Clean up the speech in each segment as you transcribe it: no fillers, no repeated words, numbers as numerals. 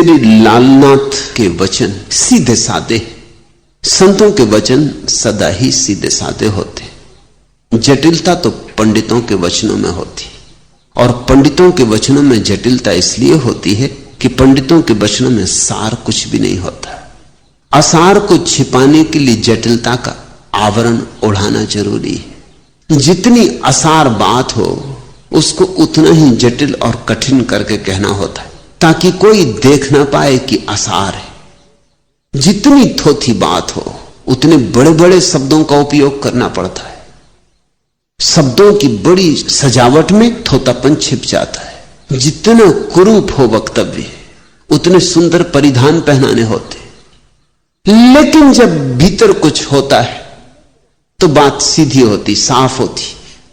श्री लालनाथ के वचन सीधे साधे, संतों के वचन सदा ही सीधे साधे होते। जटिलता तो पंडितों के वचनों में होती, और पंडितों के वचनों में जटिलता इसलिए होती है कि पंडितों के वचनों में सार कुछ भी नहीं होता। असार को छिपाने के लिए जटिलता का आवरण ओढ़ाना जरूरी है। जितनी असार बात हो उसको उतना ही जटिल और कठिन करके कहना होता है, ताकि कोई देख ना पाए कि असार है। जितनी थोथी बात हो उतने बड़े बड़े शब्दों का उपयोग करना पड़ता है। शब्दों की बड़ी सजावट में थोतापन छिप जाता है। जितना कुरूप हो वक्तव्य उतने सुंदर परिधान पहनाने होते, लेकिन जब भीतर कुछ होता है तो बात सीधी होती, साफ होती,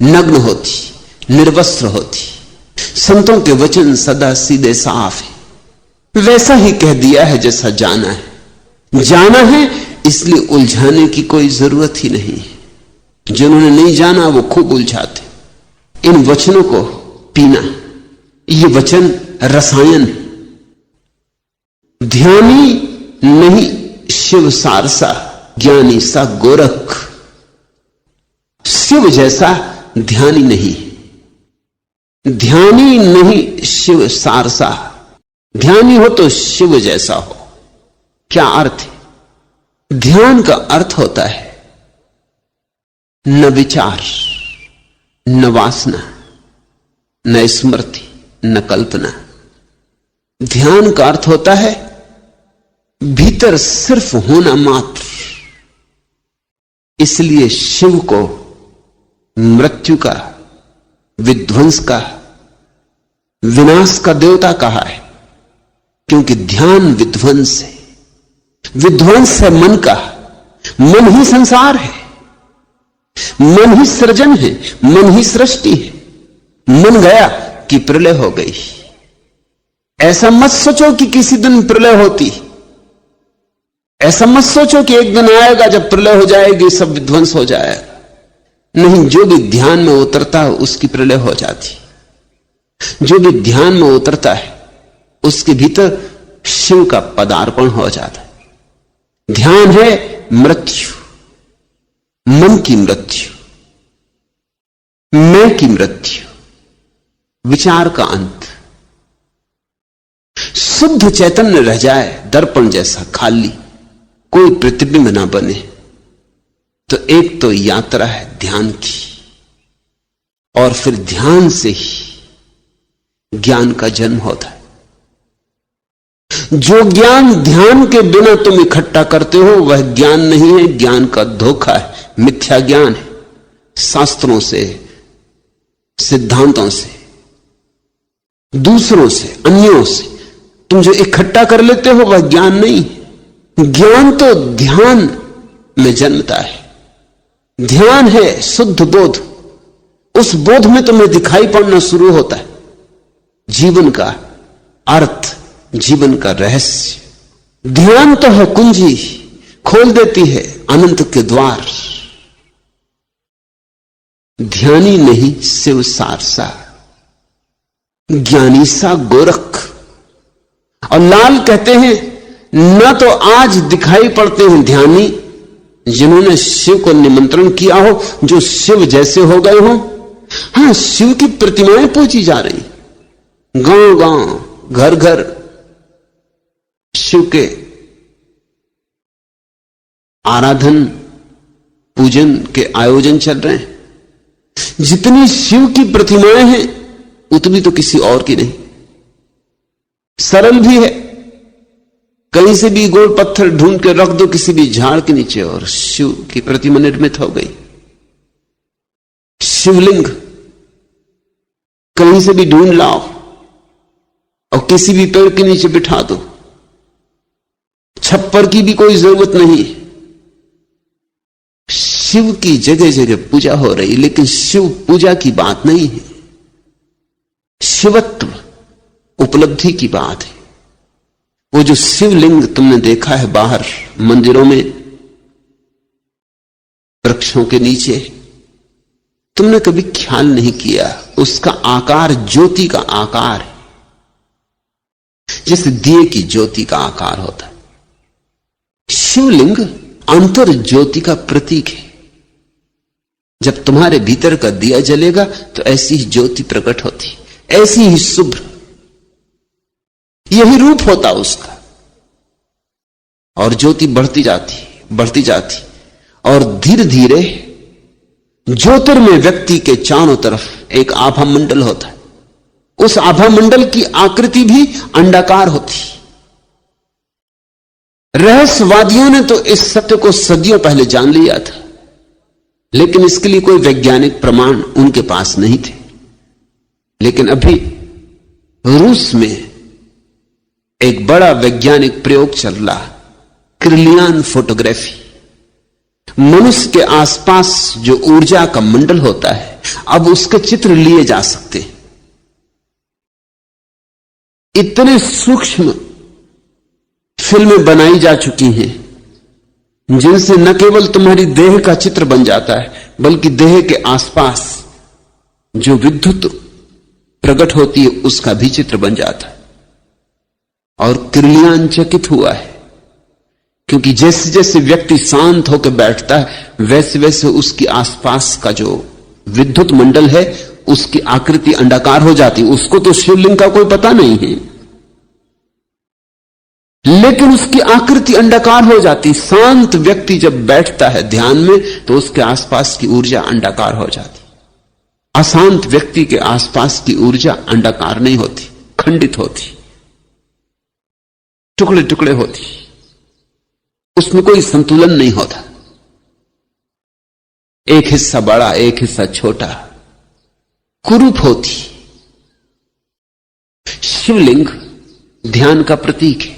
नग्न होती, निर्वस्त्र होती। संतों के वचन सदा सीधे साफ है। वैसा ही कह दिया है जैसा जाना है। जाना है इसलिए उलझाने की कोई जरूरत ही नहीं है। जिन्होंने नहीं जाना वो खूब उलझाते। इन वचनों को पीना, ये वचन रसायन। ध्यानी नहीं शिव सारसा, ज्ञानी सा गोरख। शिव जैसा ध्यानी नहीं, ध्यानी नहीं शिव सारसा। ध्यानी हो तो शिव जैसा हो। क्या अर्थ है? ध्यान का अर्थ होता है न विचार, न वासना, न स्मृति, न कल्पना। ध्यान का अर्थ होता है भीतर सिर्फ होना मात्र। इसलिए शिव को मृत्यु का, विध्वंस का, विनाश का देवता कहा है, क्योंकि ध्यान विध्वंस है। विध्वंस है मन का। मन ही संसार है, मन ही सृजन है, मन ही सृष्टि है। मन गया कि प्रलय हो गई। ऐसा मत सोचो कि किसी दिन प्रलय होती। ऐसा मत सोचो कि एक दिन आएगा जब प्रलय हो जाएगी, सब विध्वंस हो जाएगा। नहीं, जो भी ध्यान में उतरता है उसकी प्रलय हो जाती। जो भी ध्यान में उतरता है उसके भीतर शिव का पदार्पण हो जाता है। ध्यान है मृत्यु, मन की मृत्यु, मैं की मृत्यु, विचार का अंत। शुद्ध चैतन्य रह जाए, दर्पण जैसा खाली, कोई प्रतिबिंब ना बने, तो एक तो यात्रा है ध्यान की, और फिर ध्यान से ही ज्ञान का जन्म होता है। जो ज्ञान ध्यान के बिना तुम इकट्ठा करते हो वह ज्ञान नहीं है, ज्ञान का धोखा है, मिथ्या ज्ञान है। शास्त्रों से, सिद्धांतों से, दूसरों से, अन्यों से तुम जो इकट्ठा कर लेते हो वह ज्ञान नहीं है। ज्ञान तो ध्यान में जन्मता है। ध्यान है शुद्ध बोध। उस बोध में तुम्हें दिखाई पड़ना शुरू होता है जीवन का अर्थ, जीवन का रहस्य। ध्यान तो है कुंजी, खोल देती है अनंत के द्वार। ध्यानी नहीं शिव सारसा, ज्ञानी सा गोरख। और लाल कहते हैं न तो आज दिखाई पड़ते हैं ध्यानी जिन्होंने शिव को निमंत्रण किया हो, जो शिव जैसे हो गए हो। हां, शिव की प्रतिमाएं पूजी जा रही, गांव गांव, घर घर शिव के आराधन पूजन के आयोजन चल रहे हैं। जितनी शिव की प्रतिमाएं हैं उतनी तो किसी और की नहीं। सरल भी है, कहीं से भी गोल पत्थर ढूंढ के रख दो किसी भी झाड़ के नीचे और शिव की प्रतिमा निर्मित हो गई। शिवलिंग कहीं से भी ढूंढ लाओ और किसी भी पेड़ के नीचे बिठा दो, छप्पर की भी कोई जरूरत नहीं। शिव की जगह जगह पूजा हो रही, लेकिन शिव पूजा की बात नहीं है, शिवत्व उपलब्धि की बात है। वो जो शिवलिंग तुमने देखा है बाहर मंदिरों में, वृक्षों के नीचे, तुमने कभी ख्याल नहीं किया उसका आकार ज्योति का आकार है। जैसे दिए की ज्योति का आकार होता है। शिवलिंग अंतर ज्योति का प्रतीक है। जब तुम्हारे भीतर का दिया जलेगा तो ऐसी ही ज्योति प्रकट होती, ऐसी ही शुभ्र, यही रूप होता उसका। और ज्योति बढ़ती जाती और धीरे धीरे ज्योतिर्मय व्यक्ति के चारों तरफ एक आभा मंडल होता है। उस आभा मंडल की आकृति भी अंडाकार होती। रहस्यवादियों ने तो इस सत्य को सदियों पहले जान लिया था, लेकिन इसके लिए कोई वैज्ञानिक प्रमाण उनके पास नहीं थे। लेकिन अभी रूस में एक बड़ा वैज्ञानिक प्रयोग चल रहा, क्रिलियन फोटोग्राफी। मनुष्य के आसपास जो ऊर्जा का मंडल होता है, अब उसके चित्र लिए जा सकते हैं। इतने सूक्ष्म फिल्में बनाई जा चुकी हैं जिनसे न केवल तुम्हारी देह का चित्र बन जाता है, बल्कि देह के आसपास जो विद्युत प्रकट होती है उसका भी चित्र बन जाता है। और क्रिलियन चकित हुआ है, क्योंकि जैसे जैसे व्यक्ति शांत होकर बैठता है वैसे वैसे उसके आसपास का जो विद्युत मंडल है उसकी आकृति अंडाकार हो जाती। उसको तो शिवलिंग का कोई पता नहीं है, लेकिन उसकी आकृति अंडाकार हो जाती। शांत व्यक्ति जब बैठता है ध्यान में तो उसके आसपास की ऊर्जा अंडाकार हो जाती। अशांत व्यक्ति के आसपास की ऊर्जा अंडाकार नहीं होती, खंडित होती, टुकड़े टुकड़े होती, उसमें कोई संतुलन नहीं होता। एक हिस्सा बड़ा, एक हिस्सा छोटा, कुरूप होती। शिवलिंग ध्यान का प्रतीक है,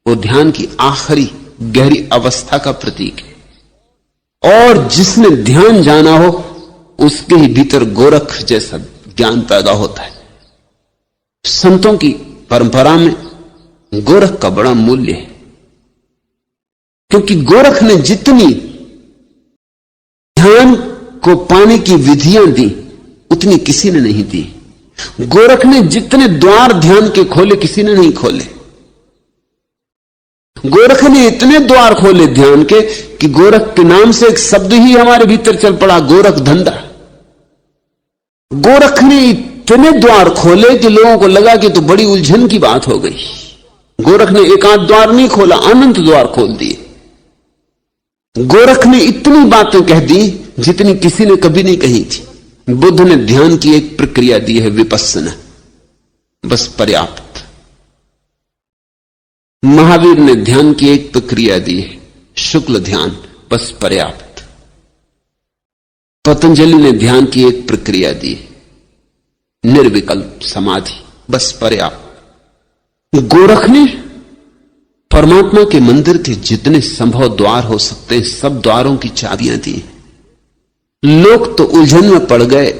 वो ध्यान की आखिरी गहरी अवस्था का प्रतीक है। और जिसने ध्यान जाना हो उसके ही भीतर गोरख जैसा ज्ञान पैदा होता है। संतों की परंपरा में गोरख का बड़ा मूल्य है, क्योंकि गोरख ने जितनी ध्यान को पाने की विधियां दी उतनी किसी ने नहीं दी। गोरख ने जितने द्वार ध्यान के खोले किसी ने नहीं खोले। गोरख ने इतने द्वार खोले ध्यान के कि गोरख के नाम से एक शब्द ही हमारे भीतर चल पड़ा, गोरख धंधा। गोरख ने इतने द्वार खोले कि लोगों को लगा कि तो बड़ी उलझन की बात हो गई। गोरख ने एक आध द्वार नहीं खोला, अनंत द्वार खोल दिए। गोरख ने इतनी बातें कह दी जितनी किसी ने कभी नहीं कही थी। बुद्ध ने ध्यान की एक प्रक्रिया दी है, विपस्सना, बस पर्याप्त। महावीर ने ध्यान की एक प्रक्रिया दी है, शुक्ल ध्यान, बस पर्याप्त। पतंजलि ने ध्यान की एक प्रक्रिया दी है, निर्विकल्प समाधि, बस पर्याप्त। गोरख ने परमात्मा के मंदिर के जितने संभव द्वार हो सकते हैं सब द्वारों की चाबियां दी। लोग तो उलझन में पड़ गए,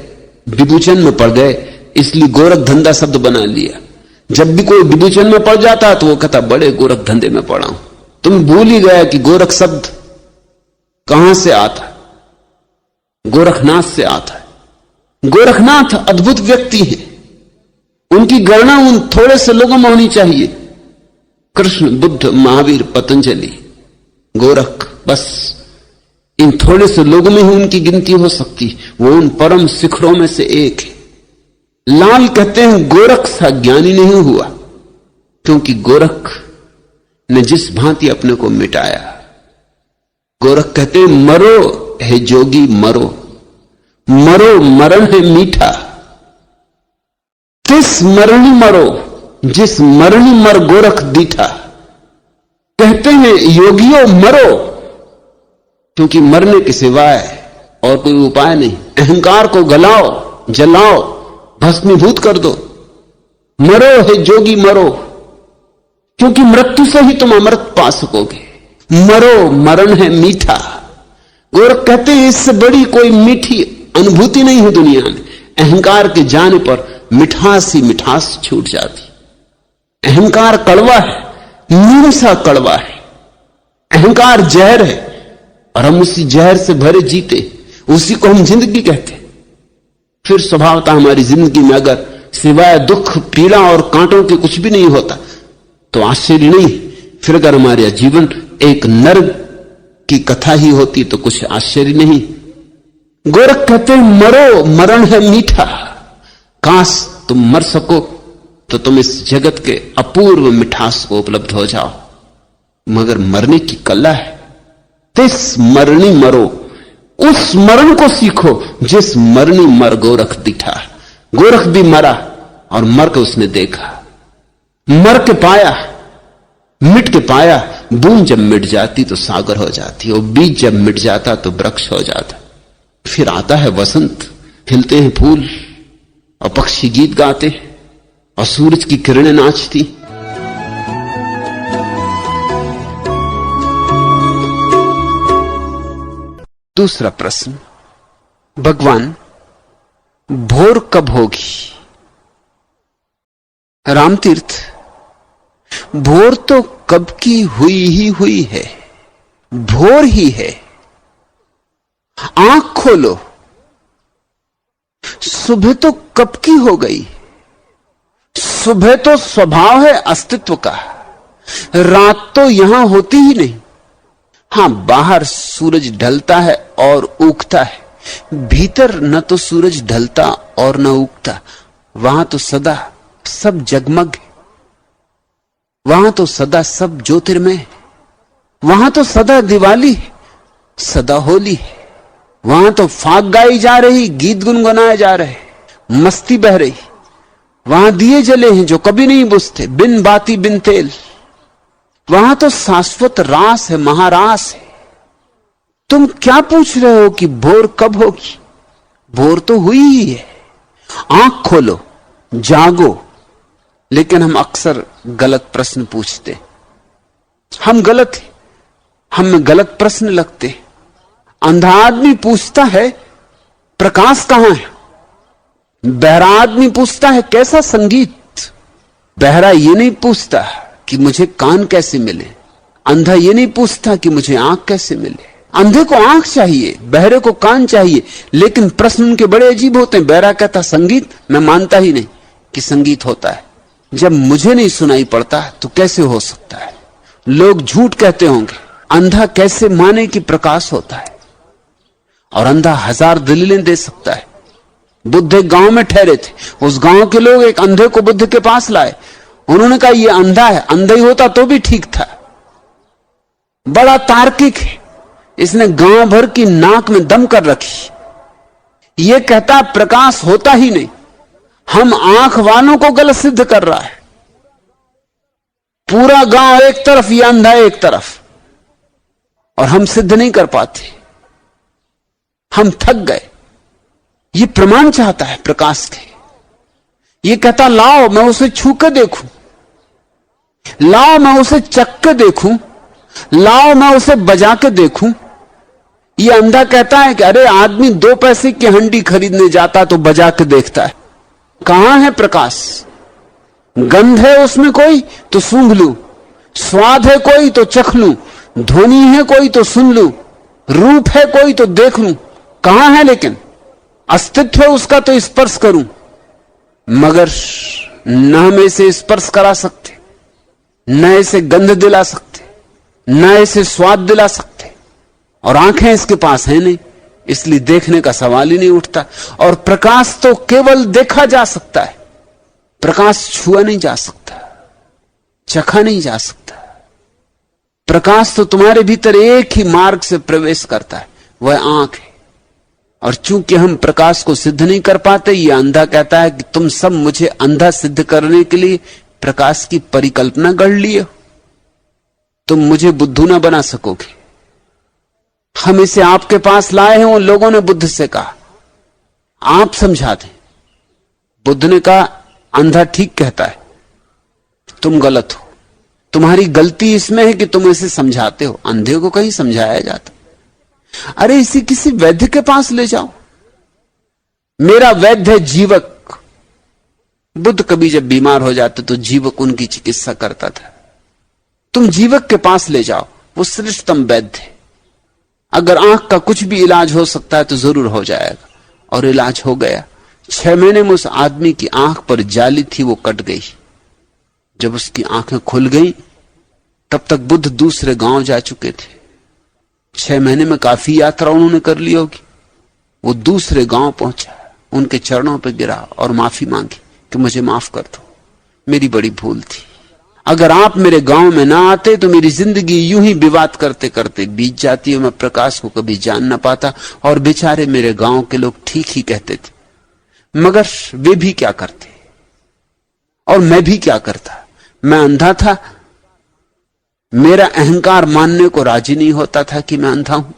विभूचन में पड़ गए, इसलिए गोरख धंधा शब्द बना लिया। जब भी कोई विभूचन में पड़ जाता तो वो कहता बड़े गोरख धंधे में पड़ा हूं। तुम भूल ही गया कि गोरख शब्द कहां से आता है, गोरखनाथ से आता है। गोरखनाथ अद्भुत व्यक्ति है, उनकी गणना उन थोड़े से लोगों में होनी चाहिए। कृष्ण, बुद्ध, महावीर, पतंजलि, गोरख, बस इन थोड़े से लोगों में ही उनकी गिनती हो सकती। वो उन परम शिखरों में से एक है। लाल कहते हैं गोरख सा ज्ञानी नहीं हुआ, क्योंकि गोरख ने जिस भांति अपने को मिटाया। गोरख कहते हैं मरो है जोगी मरो, मरो मरण है मीठा, तिस मरणी मरो जिस मरणी मर गोरख दीठा। कहते हैं योगियों मरो, क्योंकि मरने के सिवाय और कोई उपाय नहीं। अहंकार को गलाओ, जलाओ, भस्मीभूत कर दो। मरो है जोगी मरो, क्योंकि मृत्यु से ही तुम अमृत पा सकोगे। मरो मरण है मीठा। गोरख कहते हैं इससे बड़ी कोई मीठी अनुभूति नहीं है दुनिया में। अहंकार के जाने पर मिठास ही मिठास छूट जाती। अहंकार कड़वा है, नीम सा कड़वा है। अहंकार जहर है और हम उसी जहर से भरे जीते, उसी को हम जिंदगी कहते। फिर स्वभावतः हमारी जिंदगी में अगर सिवाय दुख, पीड़ा और कांटों के कुछ भी नहीं होता, तो आश्चर्य नहीं। फिर अगर हमारा जीवन एक नर्क की कथा ही होती तो कुछ आश्चर्य नहीं। गोरख कहते हैं मरो, मरण है मीठा, काश तुम मर सको तो तुम इस जगत के अपूर्व मिठास को उपलब्ध हो जाओ, मगर मरने की कला है। तिस मरणी मरो, उस मरण को सीखो जिस मरणी मर गोरख दिखा। गोरख भी मरा और मर के उसने देखा, मर के पाया, मिट के पाया। बूंद जब मिट जाती तो सागर हो जाती, और बीज जब मिट जाता तो वृक्ष हो जाता। फिर आता है वसंत, खिलते हैं फूल और पक्षी गीत गाते और सूरज की किरणें नाचती। दूसरा प्रश्न, भगवान भोर कब होगी? रामतीर्थ, भोर तो कब की हुई ही हुई है, भोर ही है। आंख खोलो, सुबह तो कब की हो गई। सुबह तो स्वभाव है अस्तित्व का, रात तो यहां होती ही नहीं। हां, बाहर सूरज ढलता है और उगता है, भीतर न तो सूरज ढलता और न उगता। वहां तो सदा सब जगमग है, वहां तो सदा सब ज्योतिर्मय है, वहां तो सदा दिवाली है, सदा होली है। वहां तो फाग गाई जा रही, गीत गुनगुनाए जा रहे, मस्ती बह रही। वहां दिए जले हैं जो कभी नहीं बुझते, बिन बाती बिन तेल। वहां तो शाश्वत रास है, महारास है। तुम क्या पूछ रहे हो कि भोर कब होगी? भोर तो हुई ही है। आंख खोलो, जागो। लेकिन हम अक्सर गलत प्रश्न पूछते, हम गलत हैं, हमें गलत प्रश्न लगते। अंधा आदमी पूछता है प्रकाश कहां है, बहरा आदमी पूछता है कैसा संगीत। बहरा ये नहीं पूछता कि मुझे कान कैसे मिले, अंधा ये नहीं पूछता कि मुझे आंख कैसे मिले। अंधे को आंख चाहिए, बहरे को कान चाहिए, लेकिन प्रश्न उनके बड़े अजीब होते हैं। बहरा कहता संगीत, मैं मानता ही नहीं कि संगीत होता है। जब मुझे नहीं सुनाई पड़ता तो कैसे हो सकता है? लोग झूठ कहते होंगे, अंधा कैसे माने कि प्रकाश होता है? और अंधा हजार दलीलें दे सकता है। बुद्ध एक गांव में ठहरे थे, उस गांव के लोग एक अंधे को बुद्ध के पास लाए। उन्होंने कहा ये अंधा है, अंधा ही होता तो भी ठीक था, बड़ा तार्किक है, इसने गांव भर की नाक में दम कर रखी। ये कहता प्रकाश होता ही नहीं। हम आंख वालों को गलत सिद्ध कर रहा है। पूरा गांव एक तरफ, ये अंधा एक तरफ, और हम सिद्ध नहीं कर पाते। हम थक गए। ये प्रमाण चाहता है प्रकाश के। ये कहता लाओ मैं उसे छू के देखूं, लाओ मैं उसे चख के देखूं, लाओ मैं उसे बजा के देखूं। ये अंधा कहता है कि अरे आदमी 2 पैसे की हंडी खरीदने जाता तो बजा के देखता है। कहां है प्रकाश? गंध है उसमें कोई तो सूंघ लूं, स्वाद है कोई तो चख लूं, ध्वनि है कोई तो सुन लूं, रूप है कोई तो देख लूं। कहां है? लेकिन अस्तित्व है उसका तो स्पर्श करूं, मगर न हम इसे स्पर्श करा सकते, न इसे गंध दिला सकते, न इसे स्वाद दिला सकते, और आंखें इसके पास है नहीं, इसलिए देखने का सवाल ही नहीं उठता। और प्रकाश तो केवल देखा जा सकता है, प्रकाश छुआ नहीं जा सकता, चखा नहीं जा सकता। प्रकाश तो तुम्हारे भीतर एक ही मार्ग से प्रवेश करता है, वह आंख है। और चूंकि हम प्रकाश को सिद्ध नहीं कर पाते, ये अंधा कहता है कि तुम सब मुझे अंधा सिद्ध करने के लिए प्रकाश की परिकल्पना गढ़ लिए हो, तुम मुझे बुद्धू ना बना सकोगे। हम इसे आपके पास लाए हैं। उन लोगों ने बुद्ध से कहा आप समझा दें। बुद्ध ने कहा अंधा ठीक कहता है, तुम गलत हो, तुम्हारी गलती इसमें है कि तुम इसे समझाते हो। अंधे को कहीं समझाया जाता? अरे इसे किसी वैद्य के पास ले जाओ, मेरा वैद्य है जीवक। बुद्ध कभी जब बीमार हो जाते तो जीवक उनकी चिकित्सा करता था। तुम जीवक के पास ले जाओ, वो श्रेष्ठतम वैद्य है। अगर आंख का कुछ भी इलाज हो सकता है तो जरूर हो जाएगा। और इलाज हो गया। 6 महीने में उस आदमी की आंख पर जाली थी, वो कट गई। जब उसकी आंखें खुल गई तब तक बुद्ध दूसरे गांव जा चुके थे। 6 महीने में काफी यात्रा उन्होंने कर ली होगी। वो दूसरे गांव पहुंचा, उनके चरणों पर गिरा और माफी मांगी कि मुझे माफ कर दो, मेरी बड़ी भूल थी। अगर आप मेरे गांव में ना आते तो मेरी जिंदगी यूं ही विवाद करते करते बीत जाती और मैं प्रकाश को कभी जान ना पाता। और बेचारे मेरे गांव के लोग ठीक ही कहते थे, मगर वे भी क्या करते और मैं भी क्या करता। मैं अंधा था, मेरा अहंकार मानने को राजी नहीं होता था कि मैं अंधा हूं,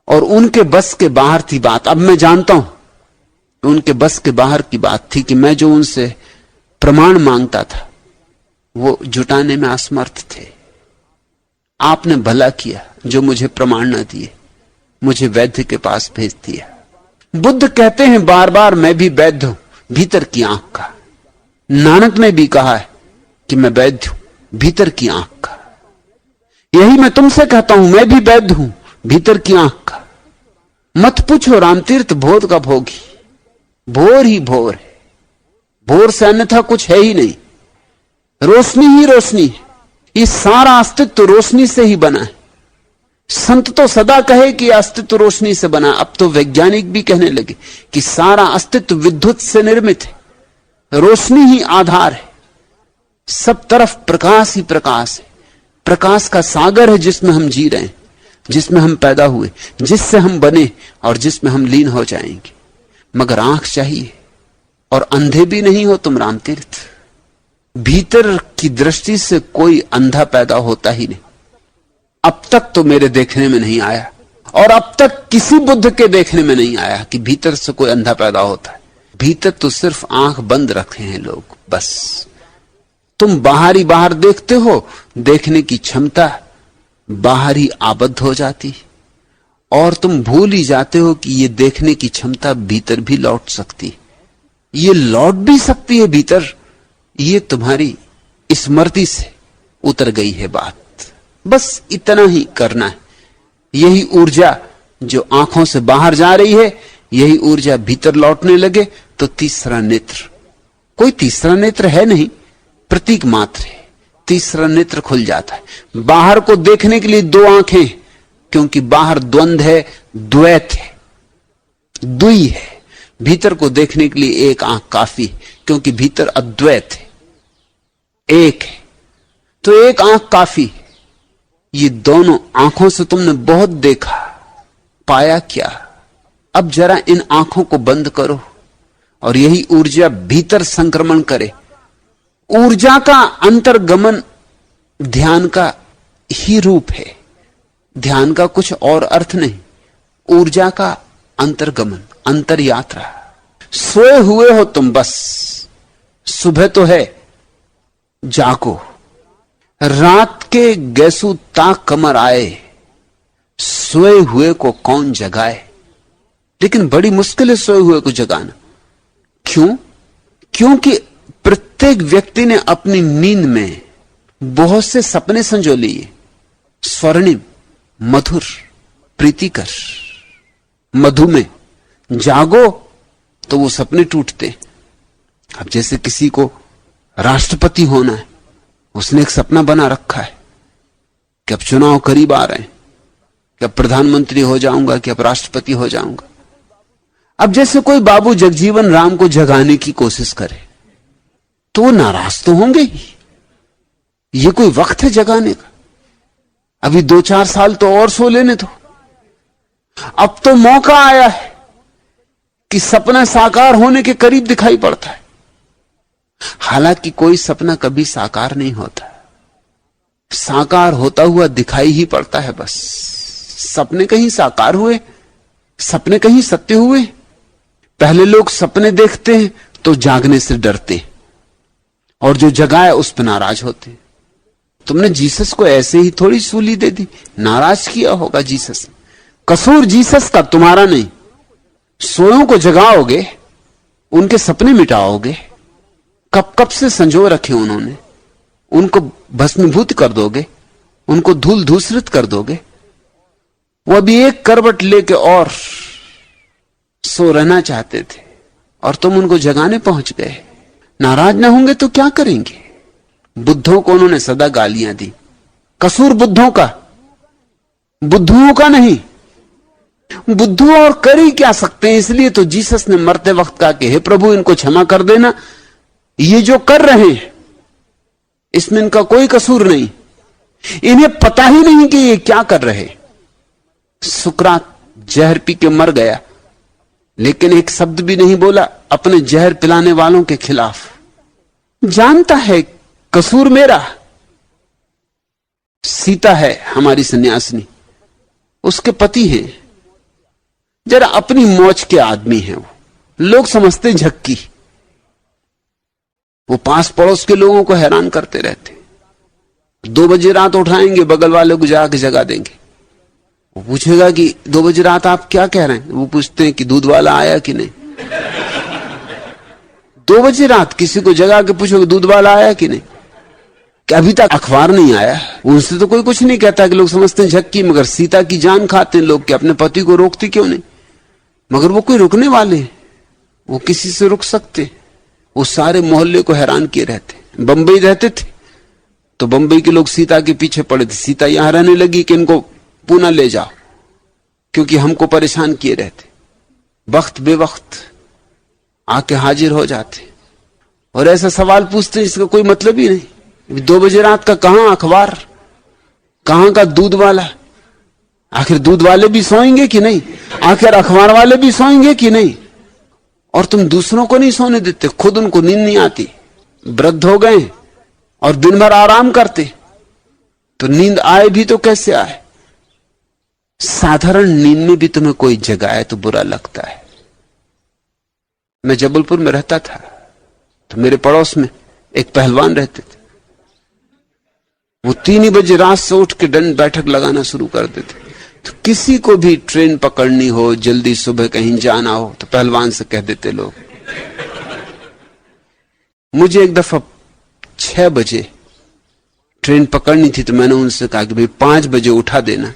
और उनके बस के बाहर थी बात। अब मैं जानता हूं उनके बस के बाहर की बात थी कि मैं जो उनसे प्रमाण मांगता था वो जुटाने में असमर्थ थे। आपने भला किया जो मुझे प्रमाण न दिए, मुझे वैद्य के पास भेज दिया। बुद्ध कहते हैं बार बार, मैं भी वैद्य हूं भीतर की आंख का। नानक ने भी कहा है कि मैं वैद्य हूं भीतर की आंख का। यही मैं तुमसे कहता हूं, मैं भी वैद्य हूं भीतर की आंख का। मत पूछो रामतीर्थ भोर कब होगी, भोर ही भोर है, भोर से अन्यथा कुछ है ही नहीं। रोशनी ही रोशनी है, ये सारा अस्तित्व रोशनी से ही बना है। संत तो सदा कहे कि अस्तित्व रोशनी से बना, अब तो वैज्ञानिक भी कहने लगे कि सारा अस्तित्व विद्युत से निर्मित है, रोशनी ही आधार है, सब तरफ प्रकाश ही प्रकाश है। प्रकाश का सागर है जिसमें हम जी रहे हैं, जिसमें हम पैदा हुए, जिससे हम बने और जिसमें हम लीन हो जाएंगे। मगर आंख चाहिए, और अंधे भी नहीं हो तुम रामतीर्थ। भीतर की दृष्टि से कोई अंधा पैदा होता ही नहीं, अब तक तो मेरे देखने में नहीं आया, और अब तक किसी बुद्ध के देखने में नहीं आया कि भीतर से कोई अंधा पैदा होता है। भीतर तो सिर्फ आंख बंद रखे हैं लोग, बस। तुम बाहरी बाहर देखते हो, देखने की क्षमता बाहर ही आबद्ध हो जाती, और तुम भूल ही जाते हो कि ये देखने की क्षमता भीतर भी लौट सकती, ये लौट भी सकती है भीतर। ये तुम्हारी स्मृति से उतर गई है बात, बस इतना ही करना है। यही ऊर्जा जो आंखों से बाहर जा रही है, यही ऊर्जा भीतर लौटने लगे तो तीसरा नेत्र, कोई तीसरा नेत्र है नहीं, प्रतीक मात्र है, तीसरा नेत्र खुल जाता है। बाहर को देखने के लिए 2 आंखें, क्योंकि बाहर द्वंद्व है, द्वैत है, द्वि है। भीतर को देखने के लिए 1 आंख काफी, क्योंकि भीतर अद्वैत है, एक है, तो 1 आंख काफी। ये दोनों आंखों से तुमने बहुत देखा, पाया क्या? अब जरा इन आंखों को बंद करो और यही ऊर्जा भीतर संक्रमण करे। ऊर्जा का अंतर्गमन ध्यान का ही रूप है, ध्यान का कुछ और अर्थ नहीं। ऊर्जा का अंतर्गमन, अंतर यात्रा। सोए हुए हो तुम, बस सुबह तो है, जागो। रात के गैसू ताक कमर आए, सोए हुए को कौन जगाए। लेकिन बड़ी मुश्किल है सोए हुए को जगाना। क्यों? क्योंकि प्रत्येक व्यक्ति ने अपनी नींद में बहुत से सपने संजो लिए, स्वर्णिम, मधुर, प्रीतिकर, मधुमेह। जागो तो वो सपने टूटते। अब जैसे किसी को राष्ट्रपति होना है, उसने एक सपना बना रखा है कि अब चुनाव करीब आ रहे हैं, कि अब प्रधानमंत्री हो जाऊंगा, कि अब राष्ट्रपति हो जाऊंगा। अब जैसे कोई बाबू जगजीवन राम को जगाने की कोशिश करे तो वो नाराज तो होंगे ही। ये कोई वक्त है जगाने का? अभी 2-4 साल तो और सो लेने दो। अब तो मौका आया है कि सपना साकार होने के करीब दिखाई पड़ता है। हालांकि कोई सपना कभी साकार नहीं होता, साकार होता हुआ दिखाई ही पड़ता है बस। सपने कहीं साकार हुए, सपने कहीं सत्य हुए? पहले लोग सपने देखते हैं तो जागने से डरते हैं, और जो जगाए उस पर नाराज होते हैं। तुमने जीसस को ऐसे ही थोड़ी सूली दे दी, नाराज किया होगा जीसस। कसूर जीसस का, तुम्हारा नहीं। सोयों को जगाओगे, उनके सपने मिटाओगे, कब कब से संजो रखे उन्होंने, उनको भस्मीभूत कर दोगे, उनको धूल धूसरित कर दोगे। वो अभी एक करवट लेके और सो रहना चाहते थे, और तुम उनको जगाने पहुंच गए। नाराज ना होंगे तो क्या करेंगे? बुद्धों को उन्होंने सदा गालियां दी। कसूर बुद्धों का, बुद्धुओं का नहीं। बुद्धू और कर ही क्या सकते हैं? इसलिए तो जीसस ने मरते वक्त कहा कि हे प्रभु, इनको क्षमा कर देना, ये जो कर रहे हैं इसमें इनका कोई कसूर नहीं, इन्हें पता ही नहीं कि ये क्या कर रहे। सुकरात जहर पी के मर गया, लेकिन एक शब्द भी नहीं बोला अपने जहर पिलाने वालों के खिलाफ। जानता है कसूर मेरा। सीता है हमारी सन्यासिनी, उसके पति हैं जरा अपनी मौज के आदमी हैं। वो लोग समझते झक्की, वो पास पड़ोस के लोगों को हैरान करते रहते। 2 बजे रात उठाएंगे, बगल वाले को जाके जगा देंगे। वो पूछेगा कि 2 बजे रात आप क्या कह रहे हैं? वो पूछते हैं कि दूध वाला आया कि नहीं। 2 बजे रात किसी को जगा के पूछोगे दूध वाला आया कि नहीं, कि अभी तक अखबार नहीं आया। उनसे तो कोई कुछ नहीं कहता कि लोग समझते हैं झक्की। मगर सीता की जान खाते हैं लोग कि अपने पति को रोकती क्यों नहीं। मगर वो कोई रुकने वाले, वो किसी से रुक सकते? वो सारे मोहल्ले को हैरान किए रहते। बंबई रहते थे तो बंबई के लोग सीता के पीछे पड़े थे। सीता यहां रहने लगी कि इनको पूना ले जाओ, क्योंकि हमको परेशान किए रहते। वक्त बेवक्त आके हाजिर हो जाते और ऐसा सवाल पूछते इसका कोई मतलब ही नहीं। 2 बजे रात का कहां अखबार, कहां का दूध वाला? आखिर दूध वाले भी सोएंगे कि नहीं? आखिर अखबार वाले भी सोएंगे कि नहीं? और तुम दूसरों को नहीं सोने देते, खुद उनको नींद नहीं आती, वृद्ध हो गए और दिन भर आराम करते, तो नींद आए भी तो कैसे आए? साधारण नींद में भी तुम्हें कोई जगाए तो बुरा लगता है। मैं जबलपुर में रहता था तो मेरे पड़ोस में एक पहलवान रहते थे। वो 3 ही बजे रात से उठ के दंड बैठक लगाना शुरू कर देते। तो किसी को भी ट्रेन पकड़नी हो, जल्दी सुबह कहीं जाना हो, तो पहलवान से कह देते लोग। मुझे एक दफा 6 बजे ट्रेन पकड़नी थी तो मैंने उनसे कहा कि भाई 5 बजे उठा देना।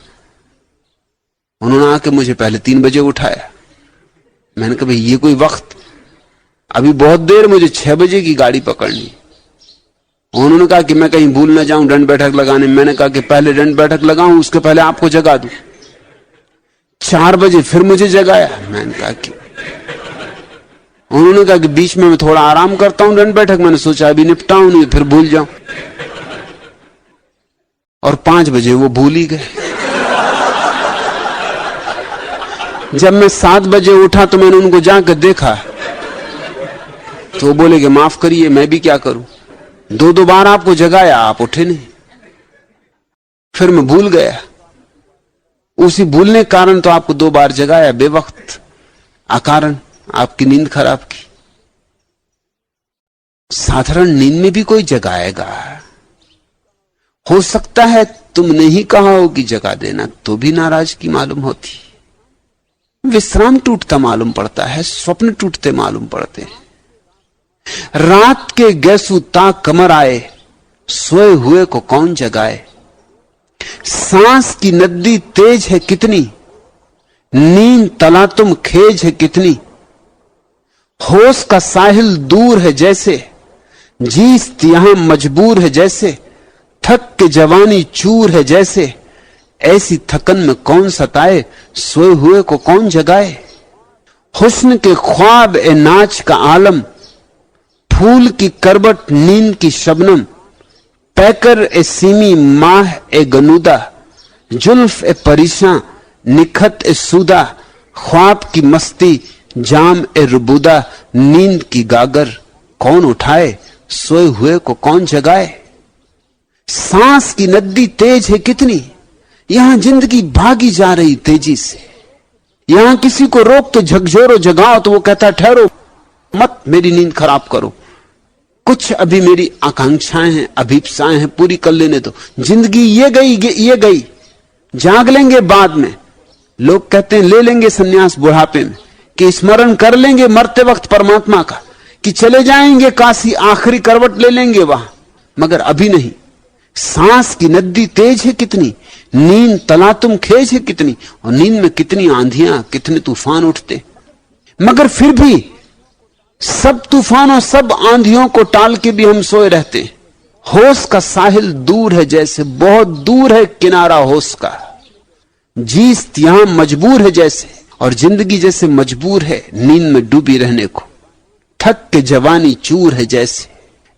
उन्होंने आके मुझे पहले 3 बजे उठाया। मैंने कहा भाई ये कोई वक्त, अभी बहुत देर, मुझे 6 बजे की गाड़ी पकड़नी। उन्होंने कहा कि मैं कहीं भूल ना जाऊं दंड बैठक लगाने। मैंने कहा कि पहले दंड बैठक लगाऊं, उसके पहले आपको जगा दूं। 4 बजे फिर मुझे जगाया। मैंने कहा कि, उन्होंने कहा कि बीच में मैं थोड़ा आराम करता हूं दंड बैठक। मैंने सोचा अभी निपटाऊं नहीं फिर भूल जाऊं, और 5 बजे वो भूल ही गए। जब मैं 7 बजे उठा तो मैंने उनको जाकर देखा तो वो बोले कि माफ करिए मैं भी क्या करूं, 2 बार आपको जगाया, आप उठे नहीं। फिर मैं भूल गया। उसी भूलने के कारण तो आपको 2 बार जगाया, बेवक्त, अकारण आपकी नींद खराब की। साधारण नींद में भी कोई जगाएगा। हो सकता है तुमने ही कहा हो कि जगा देना, तो भी नाराजगी मालूम होती। विश्राम टूटता मालूम पड़ता है, स्वप्न टूटते मालूम पड़ते हैं। रात के गैसू ताक कमर आए, सोए हुए को कौन जगाए। सांस की नदी तेज है कितनी, नींद तला तुम खेज है कितनी। होश का साहिल दूर है जैसे, जीस्त यहां मजबूर है जैसे। थक के जवानी चूर है जैसे, ऐसी थकन में कौन सताए, सोए हुए को कौन जगाए। हुस्न के ख्वाब ए नाच का आलम, फूल की करबट नींद की शबनम। पैकर ए सीमी माह ए गनूदा, जुल्फ ए परेशां निखत ए सूदा। ख्वाब की मस्ती जाम ए रुबूदा, नींद की गागर कौन उठाए, सोए हुए को कौन जगाए। सांस की नदी तेज है कितनी, यहां जिंदगी भागी जा रही तेजी से। यहां किसी को रोक तो झकझोरो जगाओ तो वो कहता ठहरो मत, मेरी नींद खराब करो, कुछ अभी मेरी आकांक्षाएं हैं, अभीप्साएं हैं, पूरी कर लेने दो। जिंदगी ये गई, जाग लेंगे बाद में। लोग कहते हैं ले लेंगे सन्यास बुढ़ापे में, कि स्मरण कर लेंगे मरते वक्त परमात्मा का, कि चले जाएंगे काशी, आखिरी करवट ले लेंगे वहां, मगर अभी नहीं। सांस की नदी तेज है कितनी, नींद तला तुम खेज है कितनी। और नींद में कितनी आंधियां, कितने तूफान उठते, मगर फिर भी सब तूफानों सब आंधियों को टाल के भी हम सोए रहते हैं। होश का साहिल दूर है जैसे, बहुत दूर है किनारा होश का। जीस्त यहां मजबूर है जैसे, और जिंदगी जैसे मजबूर है नींद में डूबी रहने को। थक के जवानी चूर है जैसे,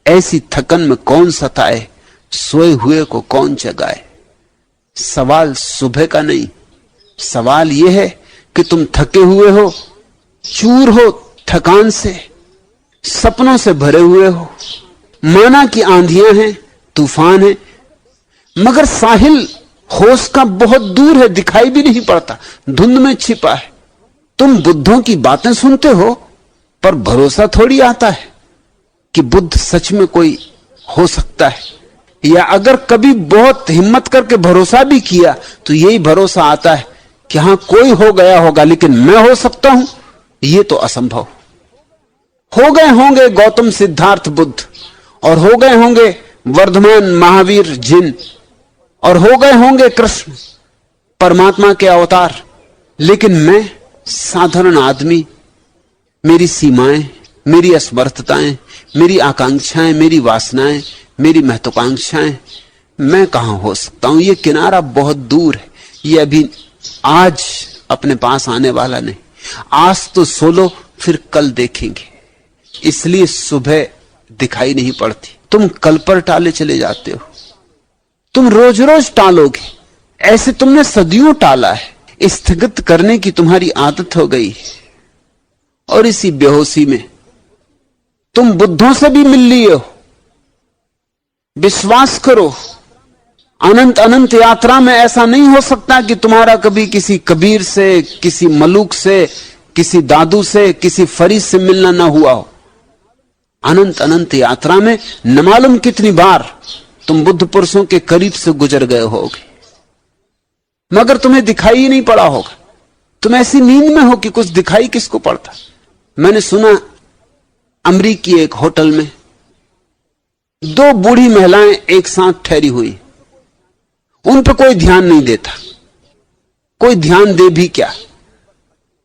ऐसी थकन में कौन सताए, सोए हुए को कौन जगाए। सवाल सुबह का नहीं, सवाल यह है कि तुम थके हुए हो, चूर हो थकान से, सपनों से भरे हुए हो। माना कि आंधियां हैं, तूफान है, मगर साहिल होश का बहुत दूर है, दिखाई भी नहीं पड़ता, धुंध में छिपा है। तुम बुद्धों की बातें सुनते हो, पर भरोसा थोड़ी आता है कि बुद्ध सच में कोई हो सकता है। या अगर कभी बहुत हिम्मत करके भरोसा भी किया तो यही भरोसा आता है कि हां कोई हो गया होगा, लेकिन मैं हो सकता हूं, यह तो असंभव। हो गए होंगे गौतम सिद्धार्थ बुद्ध, और हो गए होंगे वर्धमान महावीर जिन, और हो गए होंगे कृष्ण परमात्मा के अवतार, लेकिन मैं साधारण आदमी, मेरी सीमाएं, मेरी असमर्थताएं, मेरी आकांक्षाएं, मेरी वासनाएं, मेरी महत्वाकांक्षाएं, मैं कहां हो सकता हूं। यह किनारा बहुत दूर है, यह अभी आज अपने पास आने वाला नहीं। आज तो सो लो, फिर कल देखेंगे। इसलिए सुबह दिखाई नहीं पड़ती, तुम कल पर टाले चले जाते हो। तुम रोज रोज टालोगे, ऐसे तुमने सदियों टाला है। स्थगित करने की तुम्हारी आदत हो गई है, और इसी बेहोशी में तुम बुद्धों से भी मिल लिए हो। विश्वास करो, अनंत अनंत यात्रा में ऐसा नहीं हो सकता कि तुम्हारा कभी किसी कबीर से, किसी मलूक से, किसी दादू से, किसी फरीद से मिलना ना हुआ हो। अनंत अनंत यात्रा में न मालूम कितनी बार तुम बुद्ध पुरुषों के करीब से गुजर गए होगे, मगर तुम्हें दिखाई ही नहीं पड़ा होगा। तुम ऐसी नींद में हो कि कुछ दिखाई किसको पड़ता। मैंने सुना अमरीकी एक होटल में दो बूढ़ी महिलाएं एक साथ ठहरी हुई, उन पर कोई ध्यान नहीं देता। कोई ध्यान दे भी क्या,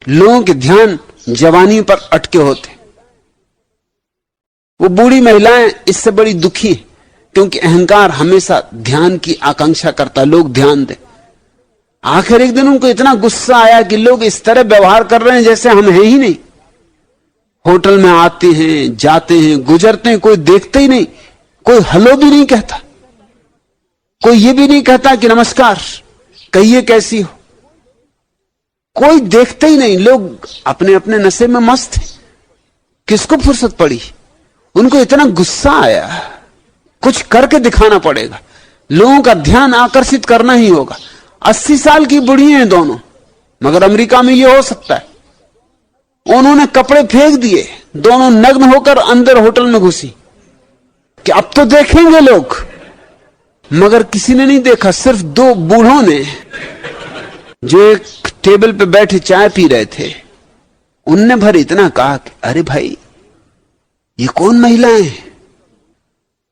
लोगों के ध्यान जवानी पर अटके होते। वो बूढ़ी महिलाएं इससे बड़ी दुखी हैं, क्योंकि अहंकार हमेशा ध्यान की आकांक्षा करता, लोग ध्यान दे। आखिर एक दिन उनको इतना गुस्सा आया कि लोग इस तरह व्यवहार कर रहे हैं जैसे हम हैं ही नहीं। होटल में आते हैं, जाते हैं, गुजरते हैं, कोई देखते ही नहीं, कोई हेलो भी नहीं कहता, कोई ये भी नहीं कहता कि नमस्कार, कहिए कैसी हो। कोई देखते ही नहीं, लोग अपने अपने नशे में मस्त हैं। किसको फुर्सत पड़ी। उनको इतना गुस्सा आया, कुछ करके दिखाना पड़ेगा, लोगों का ध्यान आकर्षित करना ही होगा। 80 साल की बुढ़ी हैं दोनों, मगर अमेरिका में यह हो सकता है। उन्होंने कपड़े फेंक दिए, दोनों नग्न होकर अंदर होटल में घुसी कि अब तो देखेंगे लोग, मगर किसी ने नहीं देखा। सिर्फ दो बूढ़ों ने, जो एक टेबल पे बैठे चाय पी रहे थे, उनने भर इतना कहा कि अरे भाई ये कौन महिलाएं हैं।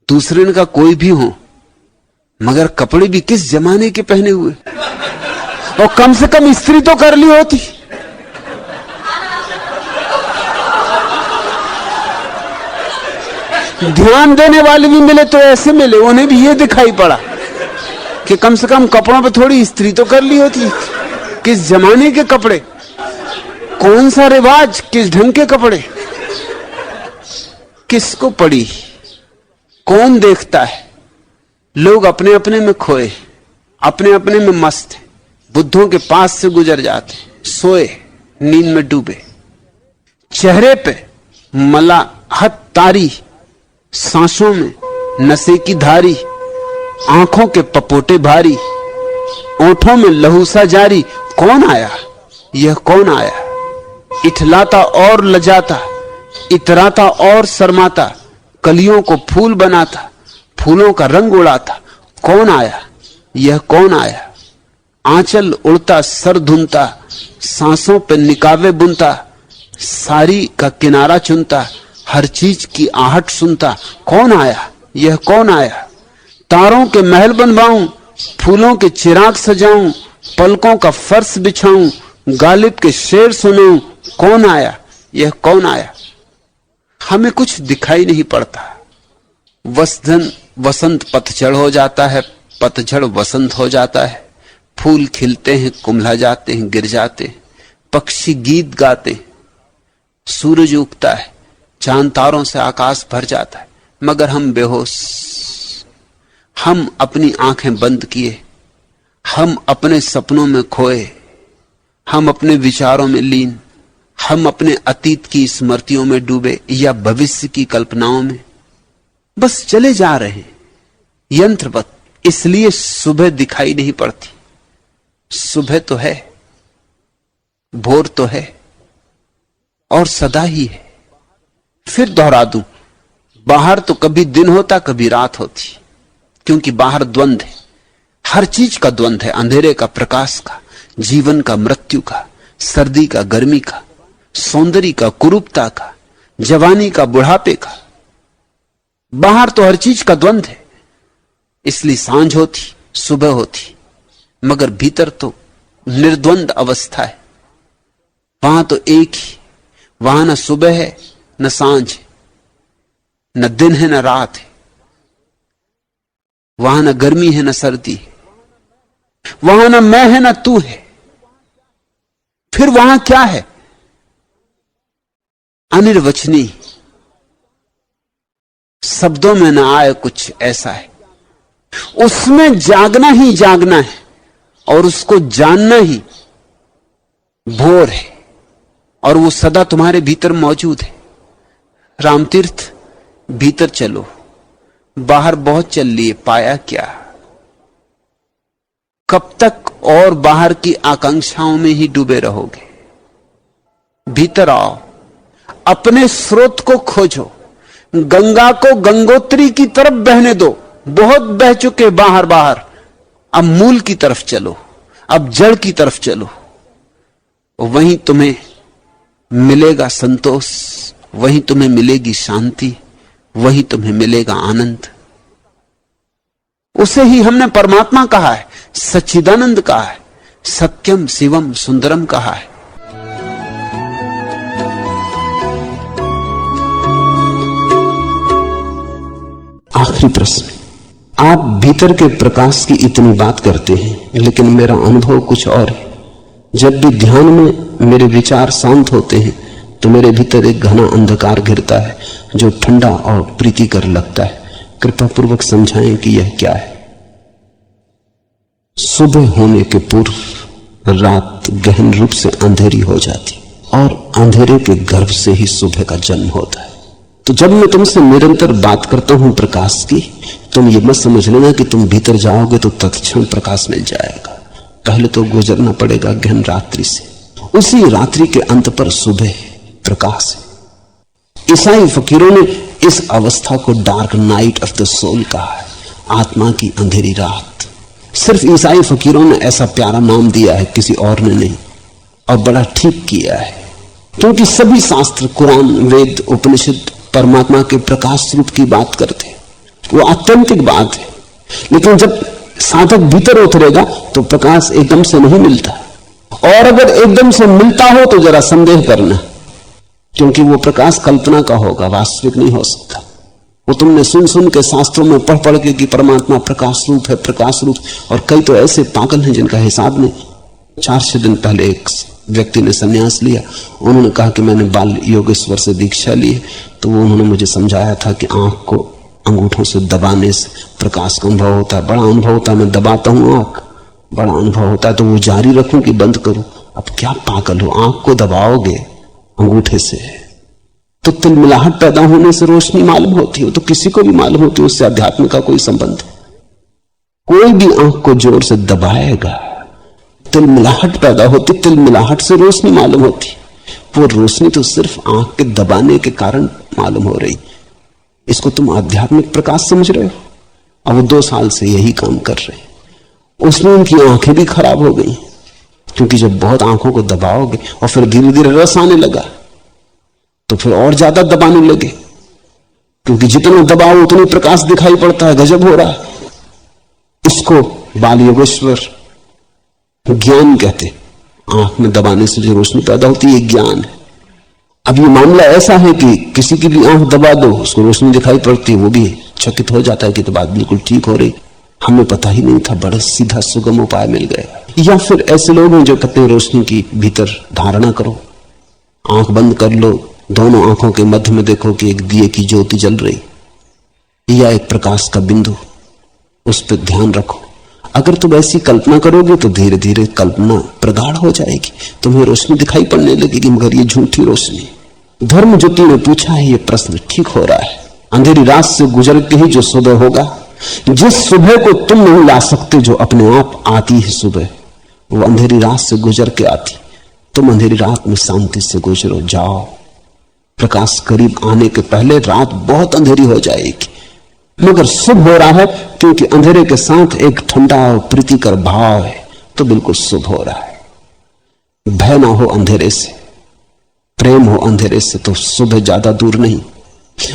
दूसरे ने कहा कोई भी हो, मगर कपड़े भी किस जमाने के पहने हुए, और कम से कम इस्त्री तो कर ली होती। ध्यान देने वाले भी मिले तो ऐसे मिले, उन्हें भी ये दिखाई पड़ा कि कम से कम कपड़ों पे थोड़ी इस्त्री तो कर ली होती। किस जमाने के कपड़े, कौन सा रिवाज, किस ढंग के कपड़े, किसको पड़ी, कौन देखता है। लोग अपने अपने में खोए, अपने अपने में मस्त हैं। बुद्धों के पास से गुजर जाते, सोए, नींद में डूबे, चेहरे पे मलाहत तारी, सांसों में नशे की धारी, आंखों के पपोटे भारी, ओंठों में लहू सा जारी। कौन आया, यह कौन आया। इठलाता और लजाता, इतराता और शर्माता, कलियों को फूल बनाता, फूलों का रंग उड़ाता। कौन आया, यह कौन आया। आंचल उड़ता, सर धुनता, सांसों पे निकावे बुनता, साड़ी का किनारा चुनता, हर चीज की आहट सुनता। कौन आया, यह कौन आया। तारों के महल बनवाऊं, फूलों के चिराग सजाऊं, पलकों का फर्श बिछाऊं, गालिब के शेर सुनाऊं। कौन आया, यह कौन आया। हमें कुछ दिखाई नहीं पड़ता। वसंत पतझड़ हो जाता है, पतझड़ वसंत हो जाता है, फूल खिलते हैं, कुम्हला जाते हैं, गिर जाते हैं, पक्षी गीत गाते हैं, सूरज उगता है, चांद तारों से आकाश भर जाता है, मगर हम बेहोश, हम अपनी आंखें बंद किए, हम अपने सपनों में खोए, हम अपने विचारों में लीन, हम अपने अतीत की स्मृतियों में डूबे या भविष्य की कल्पनाओं में बस चले जा रहे हैं यंत्रवत। इसलिए सुबह दिखाई नहीं पड़ती। सुबह तो है, भोर तो है और सदा ही है। फिर दोहरा दूं, बाहर तो कभी दिन होता कभी रात होती, क्योंकि बाहर द्वंद्व है, हर चीज का द्वंद्व है, अंधेरे का प्रकाश का, जीवन का मृत्यु का, सर्दी का गर्मी का, सौंदर्य का कुरूपता का, जवानी का बुढ़ापे का। बाहर तो हर चीज का द्वंद्व है, इसलिए सांझ होती, सुबह होती, मगर भीतर तो निर्द्वंद अवस्था है। वहां तो एक ही, वहां न सुबह है न सांझ है, न दिन है न रात है, वहां न गर्मी है न सर्दी है, वहां न मैं है न तू है। फिर वहां क्या है? अनिर्वचनीय, शब्दों में न आए कुछ ऐसा है। उसमें जागना ही जागना है और उसको जानना ही भोर है, और वो सदा तुम्हारे भीतर मौजूद है। रामतीर्थ, भीतर चलो, बाहर बहुत चल लिए, पाया क्या? कब तक और बाहर की आकांक्षाओं में ही डूबे रहोगे? भीतर आओ, अपने स्रोत को खोजो, गंगा को गंगोत्री की तरफ बहने दो। बहुत बह चुके बाहर बाहर, अब मूल की तरफ चलो, अब जड़ की तरफ चलो। वहीं तुम्हें मिलेगा संतोष, वहीं तुम्हें मिलेगी शांति, वहीं तुम्हें मिलेगा आनंद। उसे ही हमने परमात्मा कहा है, सच्चिदानंद कहा है, सत्यम शिवम सुंदरम कहा है। आखिरी प्रश्न, आप भीतर के प्रकाश की इतनी बात करते हैं, लेकिन मेरा अनुभव कुछ और है। जब भी ध्यान में मेरे विचार शांत होते हैं तो मेरे भीतर एक घना अंधकार घिरता है जो ठंडा और प्रीतिकर लगता है। कृपा पूर्वक समझाएं कि यह क्या है। सुबह होने के पूर्व रात गहन रूप से अंधेरी हो जाती और अंधेरे के गर्भ से ही सुबह का जन्म होता है। तो जब मैं तुमसे निरंतर बात करता हूं प्रकाश की, तुम ये मत समझ लेना कि तुम भीतर जाओगे तो तत्क्षण प्रकाश मिल जाएगा। पहले तो गुजरना पड़ेगा गहन रात्रि से, उसी रात्रि के अंत पर सुबह प्रकाश है। ईसाई फकीरों ने इस अवस्था को dark night of the soul कहा है, आत्मा की अंधेरी रात। सिर्फ ईसाई फकीरों ने ऐसा प्यारा नाम दिया है, किसी और ने नहीं, और बड़ा ठीक किया है, क्योंकि सभी शास्त्र, कुरान, वेद, उपनिषद परमात्मा के प्रकाश रूप की बात करते हैं। वो आत्यंतिक बात है, लेकिन जब साधक भीतर उतरेगा तो प्रकाश एकदम से नहीं मिलता, और अगर एकदम से मिलता हो तो जरा संदेह करना, क्योंकि वो प्रकाश कल्पना का होगा, वास्तविक नहीं हो सकता। वो तुमने सुन के शास्त्रों में पढ़ पढ़ के कि परमात्मा प्रकाश रूप है, प्रकाश रूप। और कई तो ऐसे पागल हैं जिनका हिसाब नहीं। 4-6 दिन पहले एक व्यक्ति ने संन्यास लिया, उन्होंने कहा कि मैंने बाल योगेश्वर से दीक्षा ली है। तो वो उन्होंने मुझे समझाया था कि आंख को अंगूठों से दबाने से प्रकाश का अनुभव होता है। बड़ा अनुभव होता है, मैं दबाता हूं आंख, बड़ा अनुभव होता है। तो वो जारी रखूं कि बंद करूं? अब क्या पागल हो, आंख को दबाओगे अंगूठे से तो तिलमिलाहट पैदा होने से रोशनी मालूम होती है। तो किसी को भी मालूम होती है, उससे अध्यात्म का कोई संबंध। कोई भी आंख को जोर से दबाएगा, तिलमिलाहट पैदा होती, तिलमिलाहट से रोशनी मालूम होती। वो रोशनी तो सिर्फ आंख के दबाने के कारण मालूम हो रही। इसको तुम आध्यात्मिक प्रकाश समझ रहे हो? अब वो 2 साल से यही काम कर रहे हैं। उसमें उनकी आंखें भी खराब हो गई, क्योंकि जब बहुत आंखों को दबाओगे और फिर धीरे धीरे रस आने लगा तो फिर और ज्यादा दबाने लगे, क्योंकि जितना दबाओ उतनी प्रकाश दिखाई पड़ता है। गजब हो रहा है। इसको बाल योगेश्वर ज्ञान कहते। आंख में दबाने से जो रोशनी पैदा होती है ज्ञान है। अब ये मामला ऐसा है कि किसी की भी आंख दबा दो, उसको रोशनी दिखाई पड़ती है, वो भी चकित हो जाता है कि तो बात बिल्कुल ठीक हो रही, हमें पता ही नहीं था, बड़ा सीधा सुगम उपाय मिल गया। या फिर ऐसे लोग हैं जो कहते हैं रोशनी की भीतर धारणा करो, आंख बंद कर लो, दोनों आंखों के मध्य में देखो कि एक दिए की ज्योति जल रही, या एक प्रकाश का बिंदु, उस पर ध्यान रखो। अगर तुम ऐसी कल्पना करोगे तो धीरे धीरे कल्पना प्रगाढ़ हो जाएगी, तुम्हें रोशनी दिखाई पड़ने लगेगी, मगर ये झूठी रोशनी। धर्म ज्योति ने पूछा है, ये प्रश्न ठीक हो रहा है। अंधेरी रात से गुजर के ही जो सुबह होगा, जिस सुबह को तुम नहीं ला सकते, जो अपने आप आती है सुबह, वो अंधेरी रात से गुजर के आती। तुम अंधेरी रात में शांति से गुजरो, जाओ। प्रकाश करीब आने के पहले रात बहुत अंधेरी हो जाएगी, मगर शुभ हो रहा है क्योंकि अंधेरे के साथ एक ठंडा और प्रीतिकर भाव है, तो बिल्कुल शुभ हो रहा है। भय ना हो अंधेरे से, प्रेम हो अंधेरे से, तो सुबह ज्यादा दूर नहीं।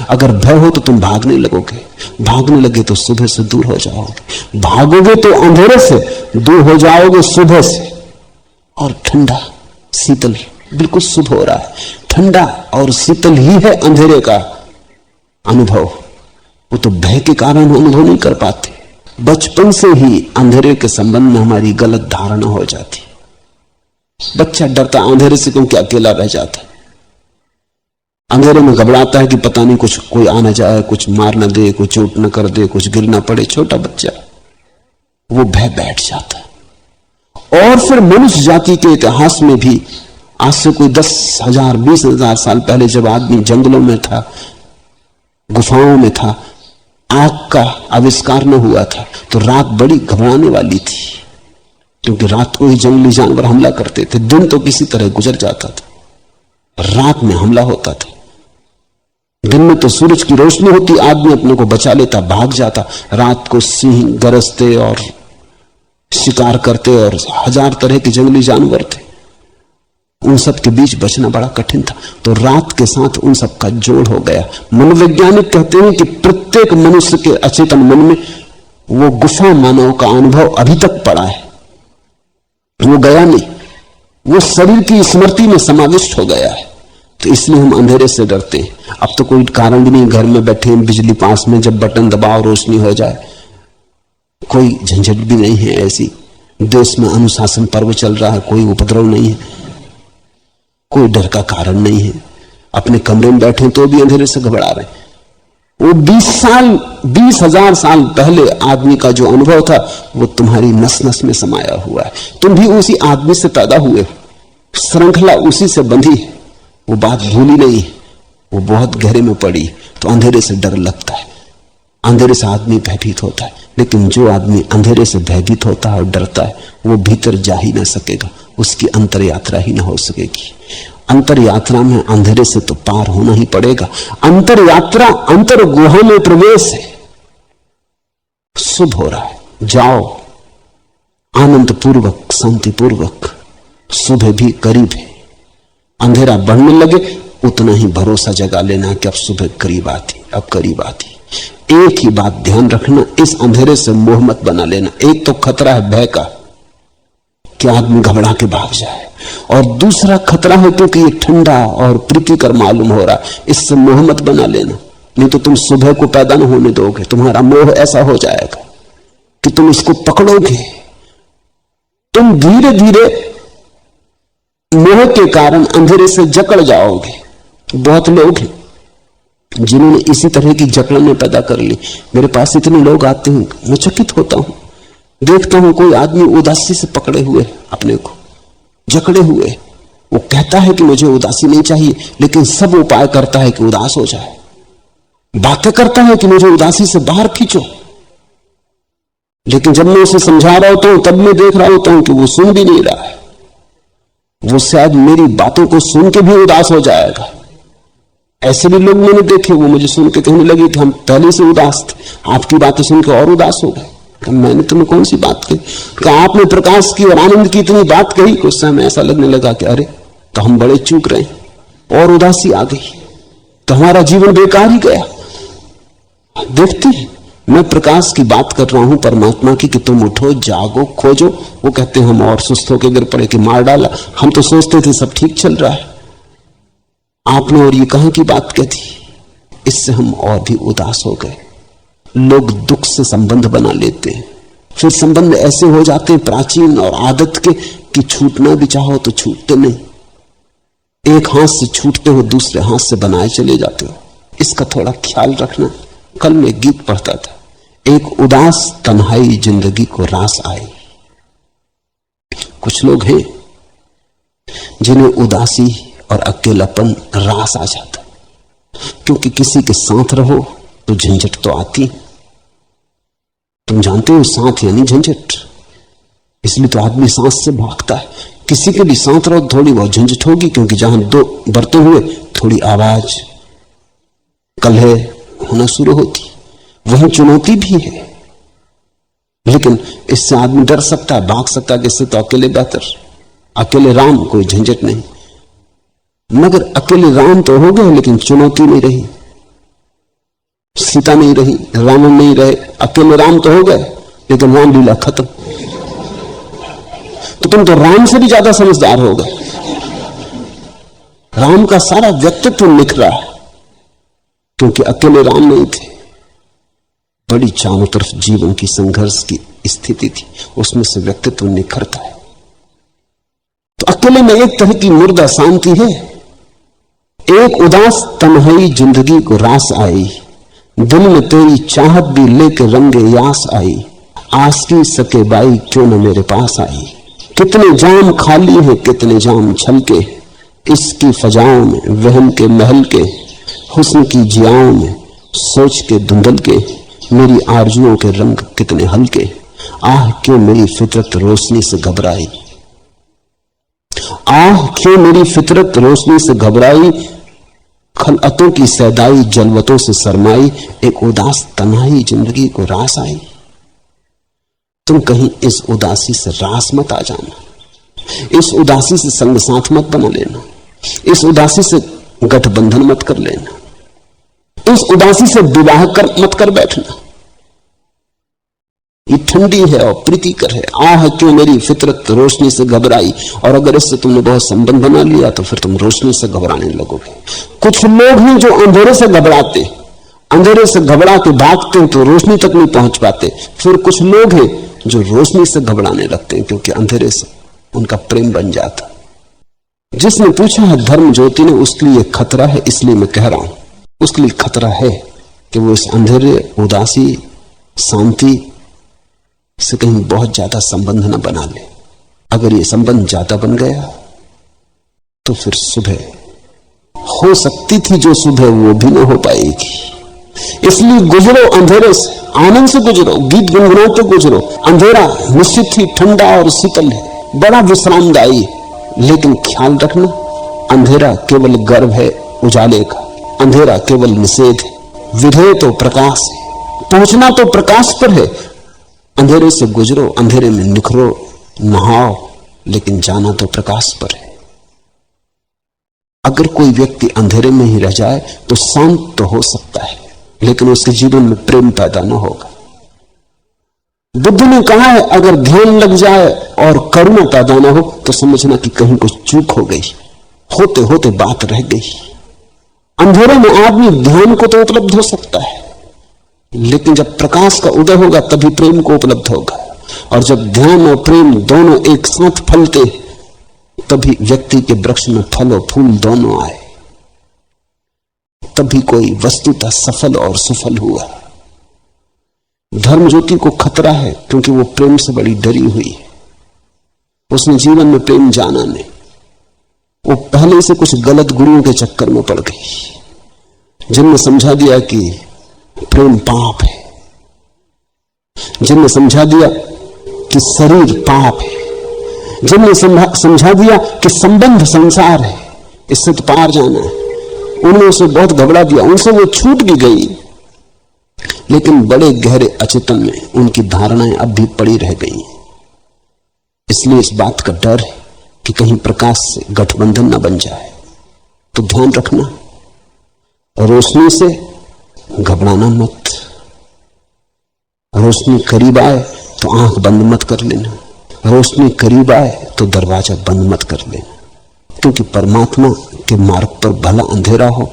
अगर भय हो तो तुम भागने लगोगे, भागने लगे तो सुबह से दूर हो जाओगे, भागोगे तो अंधेरे से दूर हो जाओगे सुबह से। और ठंडा शीतल बिल्कुल शुभ हो रहा है। ठंडा और शीतल ही है अंधेरे का अनुभव, वो तो भय के कारण अनुभव नहीं कर पाते। बचपन से ही अंधेरे के संबंध में हमारी गलत धारणा हो जाती। बच्चा डरता अंधेरे से क्योंकि अकेला रह जाता है, अंधेरे में घबराता है कि पता नहीं कुछ कोई आ न जाए, कुछ मार न दे, कुछ चोट न कर दे, कुछ गिर न पड़े। छोटा बच्चा, वो भय बैठ जाता है। और फिर मनुष्य जाति के इतिहास में भी आज से कोई 10,000 20,000 साल पहले जब आदमी जंगलों में था, गुफाओं में था, आग का आविष्कार न हुआ था, तो रात बड़ी घबराने वाली थी, क्योंकि रात को ही जंगली जानवर हमला करते थे। दिन तो किसी तरह गुजर जाता था, रात में हमला होता था। दिन में तो सूरज की रोशनी होती, आदमी अपने को बचा लेता, भाग जाता। रात को सिंह गरजते और शिकार करते, और 1000 तरह के जंगली जानवर थे, उन सब के बीच बचना बड़ा कठिन था। तो रात के साथ उन सब का जोड़ हो गया। मनोवैज्ञानिक कहते हैं कि प्रत्येक मनुष्य के अचेतन मन में वो गुफा मानव का अनुभव अभी तक पड़ा है, वो गया नहीं, वो शरीर की स्मृति में समाविष्ट हो गया है। तो इसलिए हम अंधेरे से डरते हैं। अब तो कोई कारण भी नहीं, घर में बैठे हैं, बिजली पास में, जब बटन दबाओ रोशनी हो जाए, कोई झंझट भी नहीं है ऐसी। देश में अनुशासन पर्व चल रहा है, कोई उपद्रव नहीं है, कोई डर का कारण नहीं है। अपने कमरे में बैठे तो भी अंधेरे से घबरा रहे। वो 20,000 साल पहले आदमी का जो अनुभव था, वो तुम्हारी नस नस में समाया हुआ है। तुम भी उसी आदमी से पैदा हुए, श्रृंखला उसी से बंधी है, वो बात भूली नहीं है, वो बहुत गहरे में पड़ी। तो अंधेरे से डर लगता है, अंधेरे से आदमी भयभीत होता है। लेकिन जो आदमी अंधेरे से भयभीत होता है और डरता है, वो भीतर जा ही ना सकेगा, उसकी अंतर यात्रा ही ना हो सकेगी। अंतर यात्रा में अंधेरे से तो पार होना ही पड़ेगा। अंतर यात्रा अंतर गुहा में प्रवेश है। शुभ हो रहा है, जाओ आनंद पूर्वक, शांति पूर्वक। सुबह भी करीब है। अंधेरा बढ़ने लगे उतना ही भरोसा जगा लेना कि अब सुबह करीब आती, अब करीब आती। एक ही बात ध्यान रखना, इस अंधेरे से मोह मत बना लेना। एक तो खतरा है भय का कि आदमी घबरा के भाग जाए, और दूसरा खतरा है क्योंकि ये ठंडा और प्रीतिकर मालूम हो रहा है, इससे मोह मत बना लेना। नहीं तो तुम सुबह को पैदा न होने दोगे, तुम्हारा मोह ऐसा हो जाएगा कि तुम इसको पकड़ोगे। तुम धीरे धीरे मोह के कारण अंधेरे से जकड़ जाओगे। बहुत लोग हैं जिन्होंने इसी तरह की जकड़ने पैदा कर ली। मेरे पास इतने लोग आते हैं, मैं चकित होता हूं। देखता हूं कोई आदमी उदासी से पकड़े हुए, अपने को जकड़े हुए। वो कहता है कि मुझे उदासी नहीं चाहिए, लेकिन सब उपाय करता है कि उदास हो जाए। बातें करता है कि मुझे उदासी से बाहर खींचो, लेकिन जब मैं उसे समझा रहा होता हूं तब मैं देख रहा होता हूं कि वो सुन भी नहीं रहा है। वो शायद मेरी बातों को सुन के भी उदास हो जाएगा। ऐसे भी लोग मैंने देखे, वो मुझे सुन के कहने लगे कि हम पहले से उदास थे, आपकी बातें सुन के और उदास हो गए। मैंने तुम्हें कौन सी बात कही? कि आपने प्रकाश की और आनंद की इतनी बात कही, उस समय ऐसा लगने लगा कि अरे तो हम बड़े चूक रहे, और उदासी आ गई, तो हमारा जीवन बेकार ही गया। देखती, मैं प्रकाश की बात कर रहा हूं परमात्मा की, कि तुम उठो, जागो, खोजो। वो कहते हैं हम और सुस्त होकर गिर पड़े कि मार डाला। हम तो सोचते थे सब ठीक चल रहा है। आपने और ये कहां की बात कह दी। इससे हम और भी उदास हो गए। लोग दुख से संबंध बना लेते हैं, फिर संबंध ऐसे हो जाते हैं प्राचीन और आदत के कि छूटना भी चाहो तो छूटते नहीं। एक हाथ से छूटते हो, दूसरे हाथ से बनाए चले जाते हो। इसका थोड़ा ख्याल रखना। कल मैं गीत पढ़ता था, एक उदास तन्हाई जिंदगी को रास आई। कुछ लोग हैं जिन्हें उदासी और अकेलापन रास आ जाता, क्योंकि किसी के साथ रहो तो झंझट तो आती। तुम जानते हो साथ यानी झंझट, इसलिए तो आदमी सांस से भागता है। किसी के भी साथ रहो थोड़ी बहुत झंझट होगी, क्योंकि जहां दो बरतन हुए थोड़ी आवाज कलह होना शुरू होती। वही चुनौती भी है, लेकिन इससे आदमी डर सकता है, भाग सकता है कि इससे तो अकेले बेहतर, अकेले राम, कोई झंझट नहीं। मगर अकेले राम तो हो गए, लेकिन चुनौती नहीं रही। सीता नहीं रही, रावण नहीं रहे, अकेले राम तो हो गए, लेकिन रामलीला खत्म। तो तुम तो राम से भी ज्यादा समझदार हो गए। राम का सारा व्यक्तित्व निखरा है, क्योंकि अकेले राम नहीं थे। बड़ी चारों तरफ जीवन की संघर्ष की स्थिति थी, उसमें से व्यक्तित्व निखरता है। तो अकेले में एक तरह की मुर्दा शांति है। एक उदास तन्हाई जिंदगी को रास आई, दिल में तेरी चाहत भी लेके रंगे यास आई। आस की सके बाई क्यों न मेरे पास आई। कितने जाम खाली है, कितने जाम छलके, इसकी फजाओं में वहम के महल के, हुस्न की जियाओं में सोच के धुंधल के, मेरी आरजुओं के रंग कितने हल्के। आह क्यों मेरी फितरत रोशनी से घबराई। आह क्यों मेरी फितरत रोशनी से घबराई, खलअतों की सैदाई जलवतों से शर्माई। एक उदास तन्हाई जिंदगी को रास आई। तुम कहीं इस उदासी से रास मत आ जाना, इस उदासी से संग साथ मत बना लेना, इस उदासी से गठबंधन मत कर लेना, इस उदासी से विवाह मत कर बैठना। ये ठंडी है और प्रीतिकर है। आह क्यों मेरी फितरत रोशनी से घबराई। और अगर इससे तुमने बहुत संबंध बना लिया तो फिर तुम रोशनी से घबराने लगोगे। कुछ लोग हैं जो अंधेरे से घबराते, अंधेरे से घबरा के भागते हैं तो रोशनी तक नहीं पहुंच पाते। फिर कुछ लोग हैं जो रोशनी से घबराने लगते हैं, क्योंकि अंधेरे से उनका प्रेम बन जाता। जिसने पूछा है धर्म ज्योति ने, उसके लिए खतरा है, इसलिए मैं कह रहा हूं उसके लिए खतरा है कि वो इस अंधेरे, उदासी, शांति से कहीं बहुत ज्यादा संबंध न बना ले। अगर ये संबंध ज्यादा बन गया तो फिर सुबह हो सकती थी जो सुबह वो भी ना हो पाएगी। इसलिए गुजरो अंधेरे से, आनंद से गुजरो, गीत गुनगुनाते गुजरो। अंधेरा निश्चित ही ठंडा और शीतल है, बड़ा विश्रामदायी, लेकिन ख्याल रखना अंधेरा केवल गर्भ है उजाले का, अंधेरा केवल निषेध है। विधेय तो प्रकाश है, पहुंचना तो प्रकाश पर है। अंधेरे से गुजरो, अंधेरे में निखरो, नहाओ, लेकिन जाना तो प्रकाश पर है। अगर कोई व्यक्ति अंधेरे में ही रह जाए तो शांत तो हो सकता है, लेकिन उसके जीवन में प्रेम पैदा न होगा। बुद्ध ने कहा है अगर ध्यान लग जाए और करुणा पैदा न हो तो समझना कि कहीं कुछ चूक हो गई, होते होते बात रह गई। अंधेरे में आदमी ध्यान को तो उपलब्ध हो सकता है, लेकिन जब प्रकाश का उदय होगा तभी प्रेम को उपलब्ध होगा। और जब ध्यान और प्रेम दोनों एक साथ फलते तभी व्यक्ति के वृक्ष में फल और फूल दोनों आए, तभी कोई वस्तुतः सफल और सुफल हुआ। धर्म ज्योति को खतरा है क्योंकि वो प्रेम से बड़ी डरी हुई है। उसने जीवन में प्रेम जाना नहीं, वो पहले से कुछ गलत गुरुओं के चक्कर में पड़ गई, जिनने समझा दिया कि प्रेम पाप है, जिनने समझा दिया कि शरीर पाप है, जिनने समझा दिया कि संबंध संसार है, इससे तो पार जाना है। उन्होंने उसे बहुत घबरा दिया, उनसे वो छूट भी गई, लेकिन बड़े गहरे अचेतन में उनकी धारणाएं अब भी पड़ी रह गई। इसलिए इस बात का डर है कि कहीं प्रकाश से गठबंधन न बन जाए। तो ध्यान रखना, रोशनी से घबराना मत। रोशनी करीब आए तो आंख बंद मत कर लेना, रोशनी करीब आए तो दरवाजा बंद मत कर लेना, क्योंकि परमात्मा के मार्ग पर भला अंधेरा हो,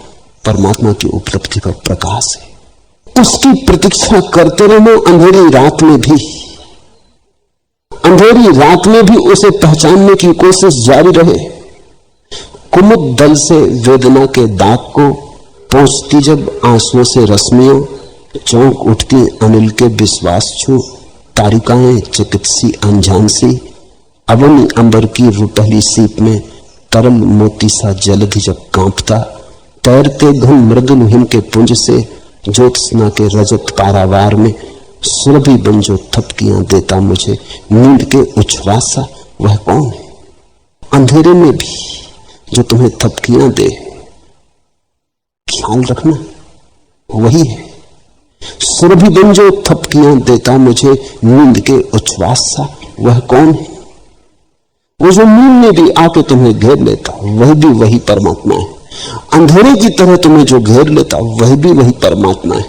परमात्मा की उपलब्धि का प्रकाश है। उसकी प्रतीक्षा करते रहो अंधेरी रात में भी, अंधेरी रात में भी उसे पहचानने की कोशिश जारी रहे। कुमुद दल से वेदना के दाग को पहुंचती जब आंसुओं से रश्मियों, चौंक उठती अनिल के विश्वास छू, तारिकाएं चिकित्सी अनजान सी, अवनी अंबर की रुपहली सीप में तरल मोती सा जलधि जब कांपता, तैरते घन मृदुल हिम के पुंज से ज्योत्सना के रजत पारावार में, सुरभि बन जो थपकियां देता मुझे, नींद के उच्छ्वासा वह कौन है? अंधेरे में भी जो तुम्हें थपकियां दे, ख्याल रखना वही है। सुरभि बन जो थपकियां देता मुझे, नींद के उच्छ्वासा वह कौन है? वो जो नींद में भी आके तुम्हें घेर लेता वह भी वही परमात्मा है। अंधेरे की तरह तुम्हें जो घेर लेता वह भी वही परमात्मा है।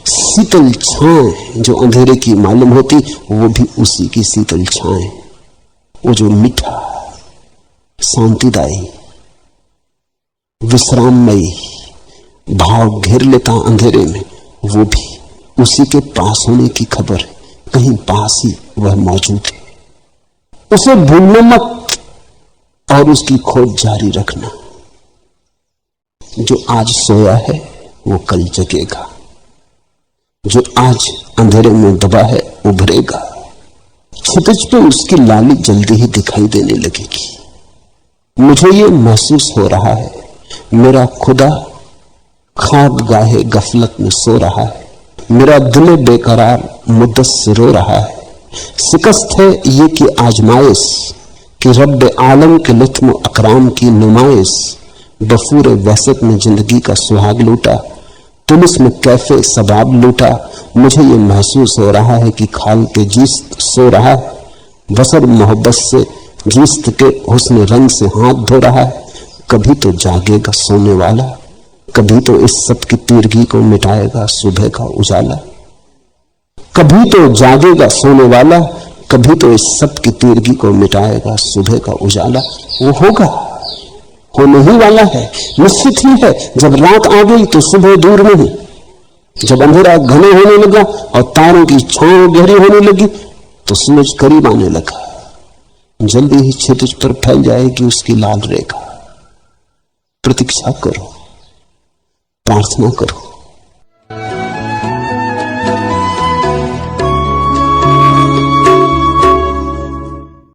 शीतल छाएं जो अंधेरे की मालूम होती वो भी उसी की शीतल छाएं। वो जो मीठा, शांतिदायी, विश्राममयी भाव घेर लेता अंधेरे में, वो भी उसी के पास होने की खबर है। कहीं पास ही वह मौजूद है। उसे भूलना मत और उसकी खोज जारी रखना। जो आज सोया है वो कल जगेगा, जो आज अंधेरे में दबा है उभरेगा। क्षितिज पे उसकी लाली जल्दी ही दिखाई देने लगेगी। मुझे ये महसूस हो रहा है मेरा खुदा खाब गाहे गफलत में सो रहा है, मेरा दिल बेकरार मुद्दत से रो रहा है। शिकस्त है ये कि आजमाइश कि रब्बे आलम के लुत्म अकराम की नुमाइश, बफूर वहशत में जिंदगी का सुहाग लूटा, तुलिस में कैफे सबाब लूटा। मुझे ये महसूस हो रहा है कि खाल के जीस्त सो रहा है, बसर मोहब्बत से जीस्त के हुस्न रंग से हाथ धो रहा है। कभी तो जागेगा सोने वाला, कभी तो इस सब की तीरगी को मिटाएगा सुबह का उजाला। कभी तो जागेगा सोने वाला, कभी तो इस सब की तीरगी को मिटाएगा सुबह का उजाला। वो होगा, होने ही वाला है, निश्चित ही है। जब रात आ गई तो सुबह दूर नहीं, जब अंधेरा घने होने लगा और तारों की छांव गहरी होने लगी तो सूरज करीब आने लगा। जल्दी ही क्षितिज पर फैल जाएगी उसकी लाल रेखा। प्रतीक्षा करो, प्रार्थना करो,